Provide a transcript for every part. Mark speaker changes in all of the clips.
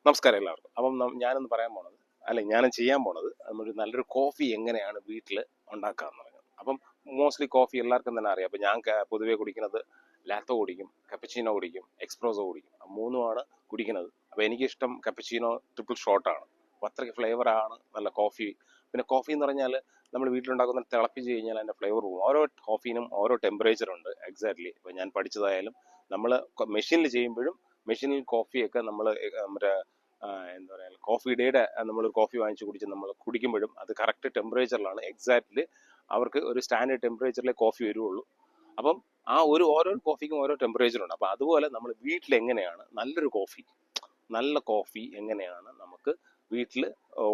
Speaker 1: നമസ്കാരം എല്ലാവർക്കും. അപ്പം ഞാനൊന്ന് പറയാൻ പോണത്, അല്ലെ ഞാൻ ചെയ്യാൻ പോണത്, നമ്മളൊരു നല്ലൊരു കോഫി എങ്ങനെയാണ് വീട്ടിൽ ഉണ്ടാക്കാന്ന് പറയുന്നത്. അപ്പം മോസ്റ്റ്ലി കോഫി എല്ലാവർക്കും തന്നെ അറിയാം. അപ്പം ഞാൻ പൊതുവേ കുടിക്കുന്നത് ലാത്തോ കുടിക്കും, കപ്പച്ചീനോ കുടിക്കും, എക്സ്പ്രസോ കുടിക്കും. മൂന്നുമാണ് കുടിക്കുന്നത്. അപ്പം എനിക്കിഷ്ടം കപ്പച്ചീനോ ട്രിപ്പിൾ ഷോട്ടാണ്. അപ്പം അത്രയ്ക്ക് ഫ്ലേവറാണ് നല്ല കോഫി. പിന്നെ കോഫി എന്ന് പറഞ്ഞാൽ നമ്മൾ വീട്ടിലുണ്ടാക്കുന്ന തിളപ്പിച്ച് കഴിഞ്ഞാൽ അതിൻ്റെ ഫ്ലേവർ പോകും. ഓരോ കോഫീനും ഓരോ ടെമ്പറേച്ചർ ഉണ്ട് എക്സാക്ട്ലി. ഇപ്പം ഞാൻ പഠിച്ചതായാലും നമ്മൾ മെഷീനിൽ ചെയ്യുമ്പോഴും മെഷീനിൽ കോഫിയൊക്കെ നമ്മൾ മറ്റേ എന്താ പറയുക, കോഫി ഡേയുടെ നമ്മളൊരു കോഫി വാങ്ങിച്ച് കുടിച്ച് നമ്മൾ കുടിക്കുമ്പോഴും അത് കറക്റ്റ് ടെമ്പറേച്ചറിലാണ് എക്സാക്ട്ലി. അവർക്ക് ഒരു സ്റ്റാൻഡേർഡ് ടെമ്പറേച്ചറിലെ കോഫി വരുള്ളൂ. അപ്പം ഓരോ കോഫിക്കും ഓരോ ടെമ്പറേച്ചർ ഉണ്ട്. അപ്പം അതുപോലെ നമ്മൾ വീട്ടിൽ എങ്ങനെയാണ് നല്ല കോഫി എങ്ങനെയാണ് നമുക്ക് വീട്ടിൽ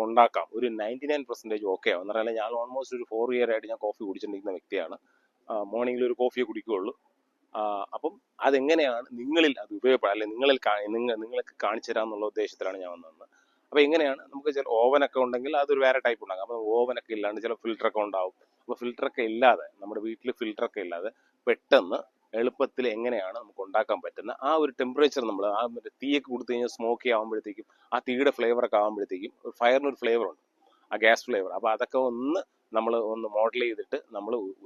Speaker 1: ഉണ്ടാക്കാം, ഒരു 99% ഓക്കെ ആവും. എന്ന് പറഞ്ഞാൽ ഞാൻ ഓൾമോസ്റ്റ് ഒരു 4 ഇയർ ആയിട്ട് ഞാൻ കോഫി കുടിച്ചിരിക്കുന്ന വ്യക്തിയാണ്. മോർണിംഗിൽ ഒരു കോഫിയെ കുടിക്കുകയുള്ളൂ. അപ്പം അതെങ്ങനെയാണ് നിങ്ങളിൽ അത് ഉപയോഗപ്പെടുക, അല്ലെങ്കിൽ നിങ്ങൾക്ക് കാണിച്ചു തരാമെന്നുള്ള ഉദ്ദേശത്തിലാണ് ഞാൻ വന്നത്. അപ്പോൾ എങ്ങനെയാണ് നമുക്ക് ചില ഓവനൊക്കെ ഉണ്ടെങ്കിൽ അതൊരു വേറെ ടൈപ്പ് ഉണ്ടാകും. അപ്പോൾ ഓവനൊക്കെ ഇല്ലാണ്ട് ചില ഫിൽറ്ററൊക്കെ ഉണ്ടാവും. അപ്പോൾ ഫിൽറ്ററൊക്കെ ഇല്ലാതെ, നമ്മുടെ വീട്ടിൽ ഫിൽറ്ററൊക്കെ ഇല്ലാതെ പെട്ടെന്ന് എളുപ്പത്തിൽ എങ്ങനെയാണ് നമുക്ക് ഉണ്ടാക്കാൻ പറ്റുന്ന ആ ഒരു ടെമ്പറേച്ചർ, നമ്മൾ ആ മറ്റേ തീയൊക്കെ കൊടുത്തു കഴിഞ്ഞാൽ സ്മോക്കി ആകുമ്പോഴത്തേക്കും ആ തീയുടെ ഫ്ലേവറൊക്കെ ആകുമ്പോഴത്തേക്കും ഫയറിനൊരു ഫ്ലേവറുണ്ട്, ആ ഗ്യാസ് ഫ്ലേവർ. അപ്പോൾ അതൊക്കെ നമ്മൾ മോഡൽ ചെയ്തിട്ട്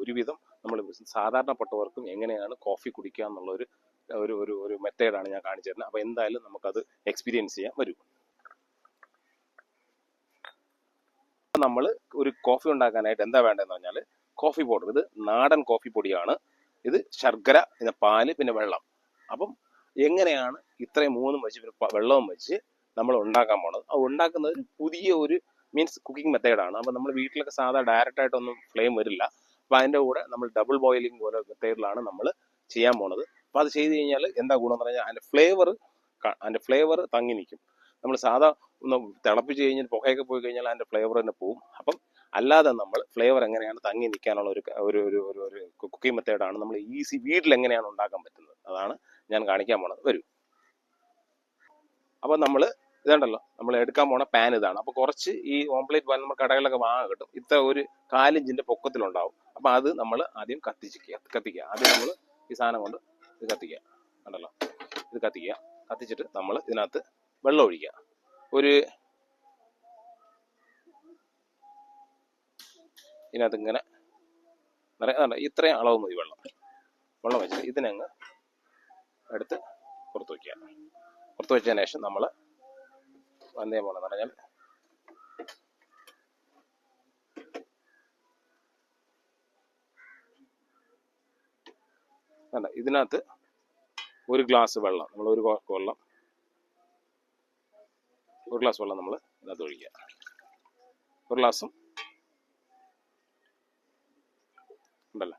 Speaker 1: ഒരുവിധം നമ്മൾ സാധാരണപ്പെട്ടവർക്കും എങ്ങനെയാണ് കോഫി കുടിക്കുക എന്നുള്ള ഒരു ഒരു ഒരു മെത്തേഡാണ് ഞാൻ കാണിച്ചു തരുന്നത്. അപ്പോൾ എന്തായാലും നമുക്കത് എക്സ്പീരിയൻസ് ചെയ്യാൻ വരും. നമ്മൾ ഒരു കോഫി ഉണ്ടാക്കാനായിട്ട് എന്താ വേണ്ടതെന്ന് പറഞ്ഞാൽ കോഫി പൗഡർ. ഇത് നാടൻ കോഫി പൊടിയാണ്. ഇത് ശർക്കര, പിന്നെ പാല്, പിന്നെ വെള്ളം. അപ്പം എങ്ങനെയാണ് ഇത്രയും മൂന്നും വെച്ച് പിന്നെ വെള്ളവും വെച്ച് നമ്മൾ ഉണ്ടാക്കാൻ പോണത്? അത് ഉണ്ടാക്കുന്നത് പുതിയ ഒരു മീൻസ് കുക്കിംഗ് മെത്തേഡാണ്. അപ്പം നമ്മൾ വീട്ടിലൊക്കെ സാധാ ഡയറക്റ്റ് ആയിട്ടൊന്നും ഫ്ലെയിം വരില്ല. അപ്പം അതിൻ്റെ കൂടെ നമ്മൾ ഡബിൾ ബോയിലിംഗ് പോലെ മെത്തേഡിലാണ് നമ്മൾ ചെയ്യാൻ പോണത്. അപ്പം അത് ചെയ്ത് കഴിഞ്ഞാൽ എന്താ ഗുണം എന്ന് പറഞ്ഞാൽ അതിൻ്റെ ഫ്ലേവർ തങ്ങി നിൽക്കും. നമ്മൾ സാധാ ഒന്ന് തിളപ്പിച്ച് കഴിഞ്ഞാൽ പുകയൊക്കെ പോയി കഴിഞ്ഞാൽ അതിൻ്റെ ഫ്ലേവർ തന്നെ പോവും. അപ്പം അല്ലാതെ നമ്മൾ ഫ്ലേവർ എങ്ങനെയാണ് തങ്ങി നിൽക്കാനുള്ള ഒരു കുക്കിംഗ് മെത്തേഡാണ് നമ്മൾ ഈസി വീട്ടിൽ എങ്ങനെയാണ് ഉണ്ടാക്കാൻ പറ്റുന്നത്, അതാണ് ഞാൻ കാണിക്കാൻ പോണത്. വരും. അപ്പം നമ്മൾ ഇതുണ്ടല്ലോ, നമ്മൾ എടുക്കാൻ പോണ പാൻ ഇതാണ്. അപ്പോൾ കുറച്ച് ഈ ഓംപ്ലേറ്റ് പാൻ നമ്മൾ കടകളിലൊക്കെ വാങ്ങാൻ കിട്ടും. ഇത്ര ഒരു 4 ഇഞ്ചിൻ്റെ പൊക്കത്തിലുണ്ടാവും. അപ്പം അത് നമ്മൾ ആദ്യം കത്തിക്കുക. ആദ്യം നമ്മൾ ഈ സാധനം കൊണ്ട് ഇത് കത്തിക്കുക. കണ്ടല്ലോ, ഇത് കത്തിച്ചിട്ട് നമ്മൾ ഇതിനകത്ത് വെള്ളം ഒഴിക്കുക. ഇതിനകത്ത് ഇങ്ങനെ ഇത്രയും അളവ് മതി വെള്ളം വെച്ചിട്ട് ഇതിനങ്ങ് എടുത്ത് പുറത്ത് വയ്ക്കുക. പുറത്ത് വെച്ചതിന് ശേഷം നമ്മൾ വന്നേ പോകണമെന്ന് പറഞ്ഞാൽ ഇതിനകത്ത് ഒരു ഗ്ലാസ് വെള്ളം ഒരു ഗ്ലാസ് വെള്ളം നമ്മൾ ഇതിനകത്ത് ഒഴിക്കുക. ഒരു ഗ്ലാസും ഉണ്ടല്ലോ,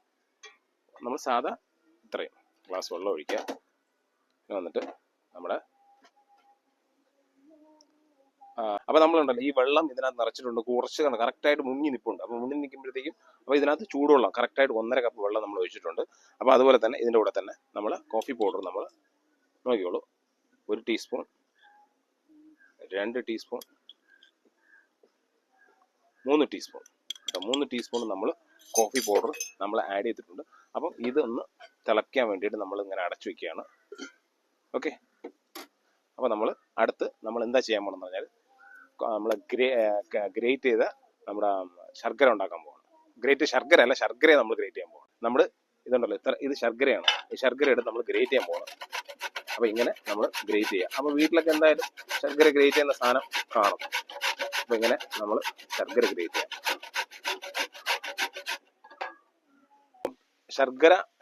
Speaker 1: നമ്മൾ സാധാ ഇത്രയും ഗ്ലാസ് വെള്ളം ഒഴിക്കുക. വന്നിട്ട് നമ്മുടെ അപ്പോൾ നമ്മളുണ്ടല്ലോ ഈ വെള്ളം ഇതിനകത്ത് നിറച്ചിട്ടുണ്ട്. കുറച്ച് കറക്റ്റായിട്ട് മുങ്ങി നിൽപ്പുണ്ട്. അപ്പോൾ മുങ്ങി നിൽക്കുമ്പോഴത്തേക്കും അപ്പോൾ ഇതിനകത്ത് ചൂടുവെള്ളം കറക്റ്റായിട്ട് 1.5 കപ്പ് വെള്ളം നമ്മൾ ഒഴിച്ചിട്ടുണ്ട്. അപ്പോൾ അതുപോലെ തന്നെ ഇതിൻ്റെ കൂടെ തന്നെ നമ്മൾ കോഫി പൗഡർ നമ്മൾ നോക്കിക്കോളൂ. 1 ടീസ്പൂൺ, 2 ടീസ്പൂൺ, 3 ടീസ്പൂൺ. 3 ടീസ്പൂൺ നമ്മൾ കോഫി പൗഡർ നമ്മൾ ആഡ് ചെയ്തിട്ടുണ്ട്. അപ്പം ഇതൊന്ന് തിളയ്ക്കാൻ വേണ്ടിയിട്ട് നമ്മൾ ഇങ്ങനെ അടച്ചു വയ്ക്കുകയാണ്. ഓക്കെ. അപ്പോൾ നമ്മൾ എന്താ ചെയ്യാൻ പോകണമെന്ന് പറഞ്ഞാൽ നമ്മൾ ഗ്രേറ്റ് ചെയ്ത നമ്മുടെ ശർക്കര ഉണ്ടാക്കാൻ പോകണം. ശർക്കരയെ നമ്മൾ ഗ്രേറ്റ് ചെയ്യാൻ പോകണം. നമ്മൾ ഇതുണ്ടല്ലോ, ഇത് ശർക്കരയാണ്. ഈ ശർക്കര എടുത്ത് നമ്മൾ ഗ്രേറ്റ് ചെയ്യാൻ പോകണം. അപ്പോൾ ഇങ്ങനെ നമ്മൾ ഗ്രേറ്റ് ചെയ്യുക. അപ്പോൾ വീട്ടിലൊക്കെ എന്തായാലും ശർക്കര ഗ്രേറ്റ് ചെയ്യുന്ന സാധനം കാണും. അപ്പോൾ ഇങ്ങനെ നമ്മൾ ശർക്കര ഗ്രേറ്റ് ചെയ്യാം.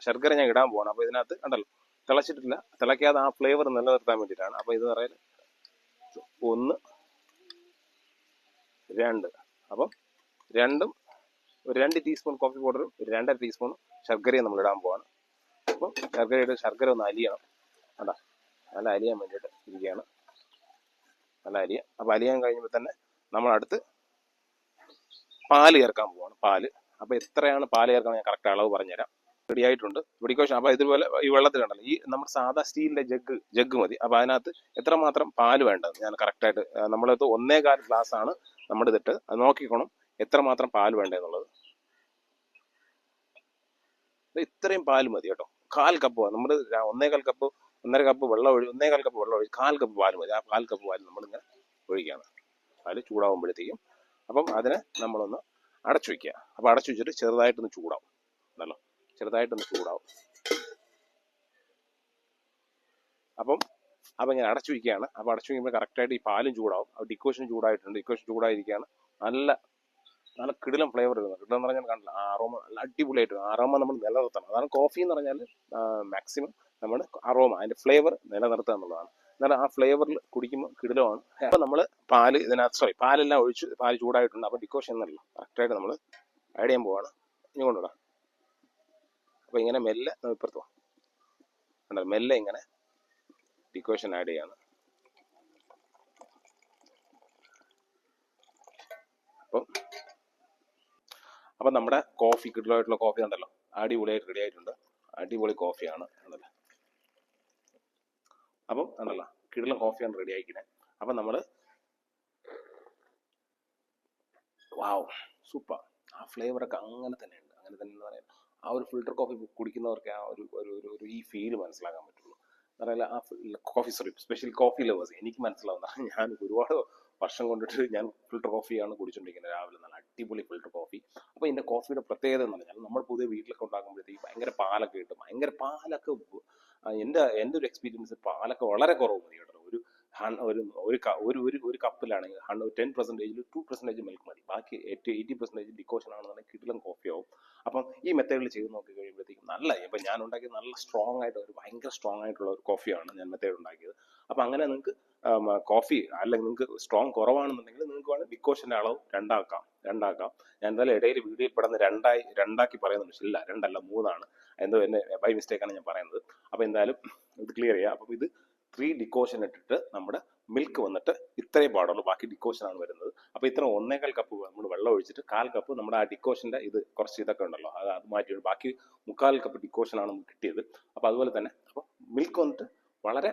Speaker 1: ശർക്കര ഞാൻ ഇടാൻ പോകണം. അപ്പോൾ ഇതിനകത്ത് ഉണ്ടല്ലോ, തിളച്ചിട്ടില്ല, തിളയ്ക്കാതെ ആ ഫ്ലേവർ നിലനിർത്താൻ വേണ്ടിയിട്ടാണ്. അപ്പോൾ ഇത് പറയുന്നത് 1, 2. അപ്പം ഒരു 2 ടീസ്പൂൺ കോഫി പൗഡറും ഒരു 2.5 ടീസ്പൂൺ ശർക്കരയും നമ്മൾ ഇടാൻ പോവാണ്. അപ്പം ശർക്കര ഒന്ന് അലിയണം. അതാ നല്ല അലിയാൻ വേണ്ടിയിട്ട് ഇരിക്കുകയാണ്. നല്ല അലിയ. അപ്പോൾ അലിയാൻ കഴിയുമ്പോൾ തന്നെ നമ്മൾ അടുത്ത് പാല് ചേർക്കാൻ പോവാണ്. അപ്പോൾ എത്രയാണ് പാല് ചേർക്കാൻ ഞാൻ കറക്റ്റ് അളവ് പറഞ്ഞുതരാം. റെഡി ആയിട്ടുണ്ട് വെടിക്കോശം. അപ്പോൾ ഇതുപോലെ ഈ വെള്ളത്തിലുണ്ടല്ലോ, ഈ നമ്മുടെ സാധാ സ്റ്റീലിൻ്റെ ജഗ് മതി. അപ്പോൾ അതിനകത്ത് എത്രമാത്രം പാല് വേണ്ടത് ഞാൻ കറക്റ്റായിട്ട്, നമ്മളത് 1.25 ഗ്ലാസ് ആണ് നമ്മുടെ ഇതിട്ട്. അത് നോക്കിക്കോണം എത്രമാത്രം പാല് വേണ്ടതെന്നുള്ളത്. ഇത്രയും പാല് മതി കേട്ടോ. 1/4 കപ്പ്. നമ്മൾ 1.25 കപ്പ് 1.5 കപ്പ് വെള്ളം 1.25 കപ്പ് വെള്ളം ഒഴിച്ച് 1/4 കപ്പ് പാൽ മതി. ആ 1/4 കപ്പ് പാൽ നമ്മളിങ്ങനെ ഒഴിക്കുകയാണ്. പാൽ ചൂടാകുമ്പോഴത്തേക്കും അപ്പം അതിനെ നമ്മളൊന്ന് അടച്ചു വയ്ക്കുക. അപ്പോൾ അടച്ചു വെച്ചിട്ട് ചെറുതായിട്ടൊന്ന് ചൂടാവും. ഉണ്ടല്ലോ, ചെറുതായിട്ടൊന്ന് ചൂടാവും. അപ്പം ഇങ്ങനെ അടച്ചു വയ്ക്കുകയാണ്. അപ്പോൾ അടച്ചു വയ്ക്കുമ്പോൾ കറക്റ്റായിട്ട് ഈ പാലും ചൂടാവും. അപ്പോൾ ഡിക്കോഷൻ ചൂടായിട്ടുണ്ട്. ഡിക്കോഷൻ ചൂടായിരിക്കുകയാണ്. നല്ല നല്ല കിടിലം ഫ്ലേവർ വരുന്നത്. കിടിലം എന്ന് പറഞ്ഞാൽ കണ്ടില്ല, അറോമ നല്ല അടിപൊളിയായിട്ട്. അറോമ നമ്മൾ നിലനിർത്തണം. അതാണ് കോഫി എന്ന് പറഞ്ഞാൽ മാക്സിമം നമ്മൾ അറോമ, അതിൻ്റെ ഫ്ലേവർ നിലനിർത്തുക എന്നുള്ളതാണ്. എന്നാൽ ആ ഫ്ലേവറിൽ കുടിക്കുമ്പോൾ കിടിലമാണ്. അപ്പോൾ നമ്മൾ പാലെല്ലാം ഒഴിച്ച് പാല് ചൂടായിട്ടുണ്ട്. അപ്പോൾ ഡിക്കോഷൻ എന്നല്ല കറക്റ്റായിട്ട് നമ്മൾ ആഡ് ചെയ്യാൻ പോവാണ്. ഇനി കൊണ്ടുവിടാം. അപ്പോൾ ഇങ്ങനെ മെല്ലെ ഇപ്പുറത്ത് പോകാം. കണ്ടോ, മെല്ലെ ഇങ്ങനെ ഡിക്കോഷൻ ആഡ് ചെയ്യാണ്. അപ്പം നമ്മുടെ കോഫി, കിടിലമായിട്ടുള്ള കോഫി ഉണ്ടല്ലോ, അടിപൊളിയായിട്ട് റെഡി ആയിട്ടുണ്ട്. അടിപൊളി കോഫിയാണ് ഉണ്ടല്ലോ. അപ്പം ഉണ്ടല്ലോ, കിടിലം കോഫിയാണ് റെഡി ആയിക്കുന്നത്. അപ്പം നമ്മൾ വാവ്, സൂപ്പർ. ആ ഫ്ലേവറൊക്കെ അങ്ങനെ തന്നെ ഉണ്ട്. അങ്ങനെ തന്നെ എന്ന് പറയാം. ആ ഒരു ഫിൽട്ടർ കോഫി കുടിക്കുന്നവർക്ക് ആ ഒരു ഈ ഫീല് മനസ്സിലാക്കാൻ പറ്റുള്ളൂ. എന്നറിയില്ല, ആ കോഫി സ്പെഷ്യൽ കോഫി ലവേഴ്സ് എനിക്ക് മനസ്സിലാവുന്ന, ഞാൻ ഒരുപാട് വർഷം കൊണ്ടിട്ട് ഞാൻ ഫിൽട്ടർ കോഫിയാണ് കുടിച്ചുകൊണ്ടിരിക്കുന്നത് രാവിലെ. നല്ല അടിപൊളി ഫിൽട്ടർ കോഫി. അപ്പോൾ ഇതിൻ്റെ കോഫിയുടെ പ്രത്യേകത എന്ന് പറഞ്ഞാൽ നമ്മൾ പുതിയ വീട്ടിലൊക്കെ ഉണ്ടാക്കുമ്പോഴത്തേക്ക് ഭയങ്കര പാലൊക്കെ ഇട്ട് ഭയങ്കര പാലൊക്കെ എൻ്റെ ഒരു എക്സ്പീരിയൻസ് പാലൊക്കെ വളരെ കുറവ് മതി കേട്ടോ. ഒരു കപ്പിലാണെങ്കിൽ 10%-ൽ 2% മിൽക്ക് മതി. ബാക്കി 80% ഡിക്കോഷൻ ആണെന്നുണ്ടെങ്കിൽ കിടിലം കോഫിയാവും. അപ്പം ഈ മെത്തേഡിൽ ചെയ്ത് നോക്കി കഴിയുമ്പോഴത്തേക്കും നല്ല, ഇപ്പം ഞാൻ ഉണ്ടാക്കിയത് നല്ല സ്ട്രോങ് ആയിട്ട് ഭയങ്കര സ്ട്രോങ് ആയിട്ടുള്ള ഒരു കോഫിയാണ് ഞാൻ മെത്തേഡ് ഉണ്ടാക്കിയത്. അപ്പം അങ്ങനെ നിങ്ങൾക്ക് കോഫി അല്ലെങ്കിൽ നിങ്ങൾക്ക് സ്ട്രോങ് കുറവാണെന്നുണ്ടെങ്കിൽ നിങ്ങൾക്ക് വേണമെങ്കിൽ ഡിക്കോഷൻ്റെ അളവ് രണ്ടാക്കാം. ഞാൻ എന്തായാലും ഇടയിൽ വീഡിയോയിൽ പെടുന്ന രണ്ടാക്കി പറയുന്നുണ്ട്. ഇല്ല, 2 അല്ല 3 എന്തോ എന്നെ ബൈ മിസ്റ്റേക്കാണ് ഞാൻ പറയുന്നത്. അപ്പോൾ എന്തായാലും ഇത് ക്ലിയർ ചെയ്യാം. അപ്പം ഇത് 3 ഡിക്കോഷൻ ഇട്ടിട്ട് നമ്മുടെ മിൽക്ക് വന്നിട്ട് ഇത്രയും പാടുള്ളൂ. ബാക്കി ഡിക്കോഷനാണ് വരുന്നത്. അപ്പോൾ ഇത്ര 1.25 കപ്പ് നമ്മൾ വെള്ളം ഒഴിച്ചിട്ട് 1/4 കപ്പ് നമ്മുടെ ആ ഡിക്കോഷൻ്റെ ഇത് കുറച്ച് ഇതൊക്കെ ഉണ്ടല്ലോ അത് മാറ്റിയിട്ട് ബാക്കി 3/4 കപ്പ് ഡിക്കോഷനാണ് നമുക്ക് കിട്ടിയത്. അപ്പോൾ അതുപോലെ തന്നെ അപ്പോൾ മിൽക്ക് വന്നിട്ട് വളരെ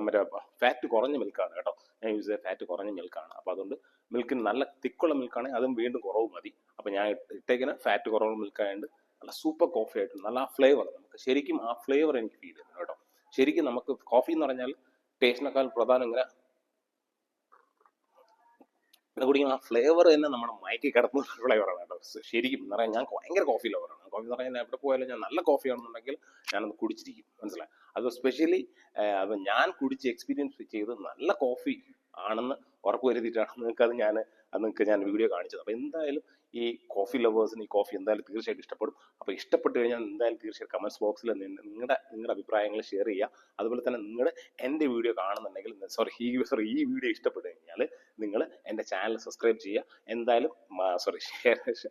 Speaker 1: മറ്റേ ഫാറ്റ് കുറഞ്ഞ മിൽക്കാണ് കേട്ടോ. ഞാൻ യൂസ് ചെയ്ത ഫാറ്റ് കുറഞ്ഞ മിൽക്കാണ്. അപ്പോൾ അതുകൊണ്ട് മിൽക്കിന് നല്ല തിക്കുള്ള മിൽക്കാണെങ്കിൽ അതും വീണ്ടും കുറവ് മതി. അപ്പോൾ ഞാൻ ഇട്ടേക്കുന്ന ഫാറ്റ് കുറവുള്ള മിൽക്കായതുകൊണ്ട് നല്ല സൂപ്പർ കോഫി ആയിട്ട് നല്ല ആ ഫ്ലേവർ, നമുക്ക് ശരിക്കും ആ ഫ്ലേവർ എനിക്ക് ഫീൽ ചെയ്യുന്നു കേട്ടോ. ശരിക്കും നമുക്ക് കോഫി എന്ന് പറഞ്ഞാൽ ടേസ്റ്റിനേക്കാൾ പ്രധാനം ഇങ്ങനെ കുടിക്കുന്ന ആ ഫ്ലേവർ തന്നെ നമ്മുടെ മയക്കി കിടക്കുന്ന ഫ്ലേവറാണ് കേട്ടോ. ശരിക്കും എന്ന് പറഞ്ഞാൽ ഞാൻ ഭയങ്കര കോഫി ലവറാണ്. കോഫി എന്ന് പറഞ്ഞാൽ എവിടെ പോയാലും ഞാൻ നല്ല കോഫി ആണെന്നുണ്ടെങ്കിൽ ഞാനത് കുടിച്ചിരിക്കും, മനസ്സിലായി. അത് സ്പെഷ്യലി അത് ഞാൻ കുടിച്ച് എക്സ്പീരിയൻസ് ചെയ്ത് നല്ല കോഫി ആണെന്ന് ഉറപ്പ് വരുത്തിയിട്ടാണ് നിങ്ങൾക്ക് ഞാൻ വീഡിയോ കാണിച്ചത്. അപ്പോൾ എന്തായാലും ഈ കോഫി ലവേഴ്സിന് ഈ കോഫി എന്തായാലും തീർച്ചയായിട്ടും ഇഷ്ടപ്പെടും. അപ്പോൾ ഇഷ്ടപ്പെട്ട് കഴിഞ്ഞാൽ എന്തായാലും തീർച്ചയായിട്ടും കമൻസ് ബോക്സിൽ നിങ്ങളുടെ അഭിപ്രായങ്ങൾ ഷെയർ ചെയ്യുക. അതുപോലെ തന്നെ നിങ്ങൾ എൻ്റെ വീഡിയോ കാണുന്നുണ്ടെങ്കിൽ ഈ വീഡിയോ ഇഷ്ടപ്പെട്ട് കഴിഞ്ഞാൽ നിങ്ങൾ എൻ്റെ ചാനൽ സബ്സ്ക്രൈബ് ചെയ്യുക. എന്തായാലും